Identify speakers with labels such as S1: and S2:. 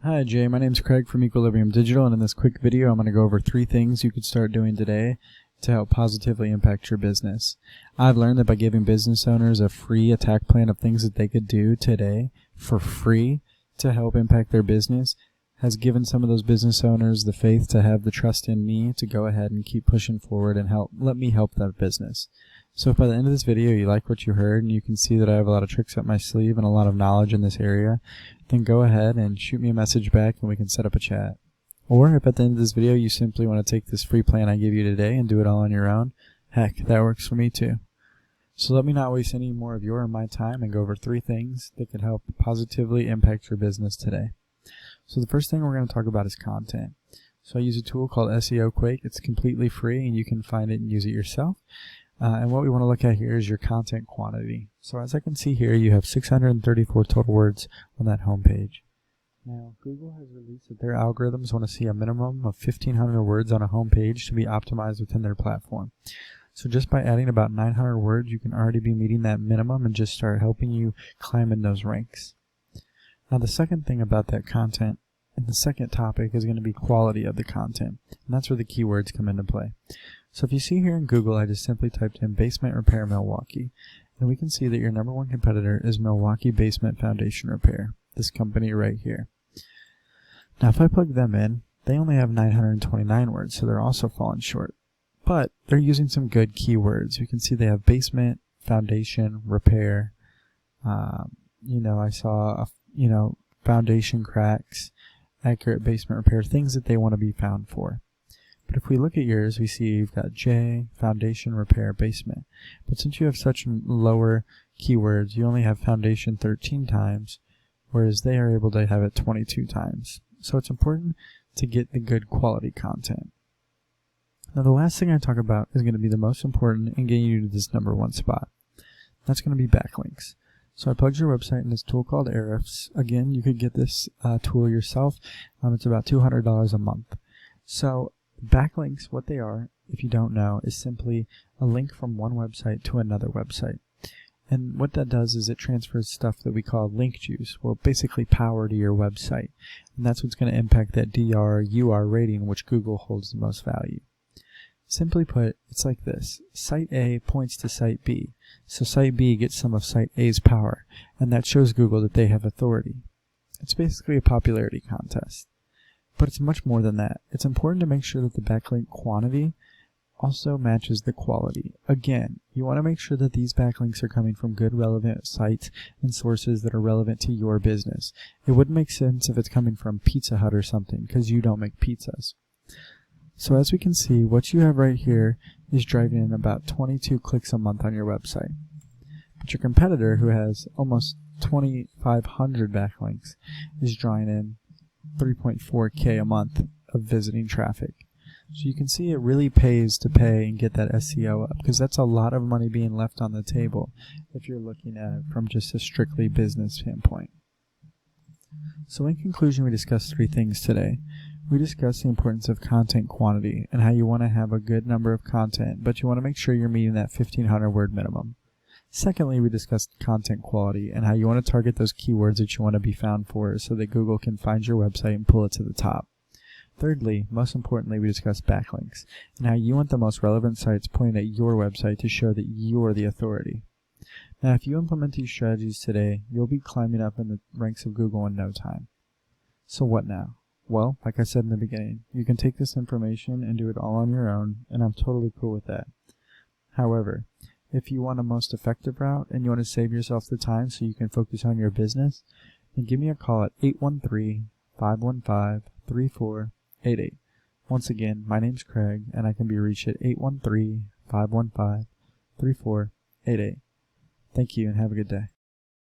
S1: Hi Jay, my name's Craig from Equilibrium Digital, and in this quick video I'm going to go over 3 things you could start doing today to help positively impact your business. I've learned that by giving business owners a free attack plan of things that they could do today for free to help impact their business has given some of those business owners the faith to have the trust in me to go ahead and keep pushing forward and let me help that business. So if by the end of this video you like what you heard and you can see that I have a lot of tricks up my sleeve and a lot of knowledge in this area, then go ahead and shoot me a message back and we can set up a chat. Or if at the end of this video you simply want to take this free plan I give you today and do it all on your own, heck, that works for me too. So let me not waste any more of your or my time and go over 3 things that could help positively impact your business today. So the first thing we're going to talk about is content. So I use a tool called SEO Quake. It's completely free and you can find it and use it yourself. And what we want to look at here is your content quantity. So as I can see here, you have 634 total words on that home page. Now, Google has released that their algorithms want to see a minimum of 1,500 words on a home page to be optimized within their platform. So just by adding about 900 words, you can already be meeting that minimum and just start helping you climb in those ranks. Now, the second thing about that content, and the second topic, is going to be quality of the content. And that's where the keywords come into play. So if you see here in Google, I just simply typed in basement repair Milwaukee, and we can see that your number 1 competitor is Milwaukee Basement Foundation Repair, this company right here. Now if I plug them in, they only have 929 words, so they're also falling short. But they're using some good keywords. We can see they have basement, foundation, repair. I saw, foundation cracks, accurate basement repair, things that they want to be found for. But if we look at yours, we see you've got J, foundation, repair, basement. But since you have such lower keywords, you only have foundation 13 times, whereas they are able to have it 22 times. So it's important to get the good quality content. Now the last thing I talk about is going to be the most important in getting you to this number 1 spot. That's going to be backlinks. So I plugged your website in this tool called Ahrefs. Again, you could get this tool yourself. It's about $200 a month. So backlinks, what they are, if you don't know, is simply a link from one website to another website. And what that does is it transfers stuff that we call link juice, well, basically power to your website. And that's what's going to impact that DR/UR rating, which Google holds the most value. Simply put, it's like this. Site A points to Site B. So Site B gets some of Site A's power, and that shows Google that they have authority. It's basically a popularity contest. But it's much more than that. It's important to make sure that the backlink quantity also matches the quality. Again, you want to make sure that these backlinks are coming from good relevant sites and sources that are relevant to your business. It wouldn't make sense if it's coming from Pizza Hut or something, because you don't make pizzas. So as we can see, what you have right here is driving in about 22 clicks a month on your website. But your competitor, who has almost 2,500 backlinks, is drawing in 3.4K a month of visiting traffic. So you can see it really pays to pay and get that SEO up, because that's a lot of money being left on the table if you're looking at it from just a strictly business standpoint. So in conclusion, we discussed 3 things today. We discussed the importance of content quantity and how you want to have a good number of content, but you want to make sure you're meeting that 1,500 word minimum. Secondly, we discussed content quality and how you want to target those keywords that you want to be found for so that Google can find your website and pull it to the top. Thirdly, most importantly, we discussed backlinks and how you want the most relevant sites pointing at your website to show that you're the authority. Now, if you implement these strategies today, you'll be climbing up in the ranks of Google in no time. So what now? Well, like I said in the beginning, you can take this information and do it all on your own, and I'm totally cool with that. However, if you want a most effective route and you want to save yourself the time so you can focus on your business, then give me a call at 813-515-3488. Once again, my name's Craig, and I can be reached at 813-515-3488. Thank you, and have a good day.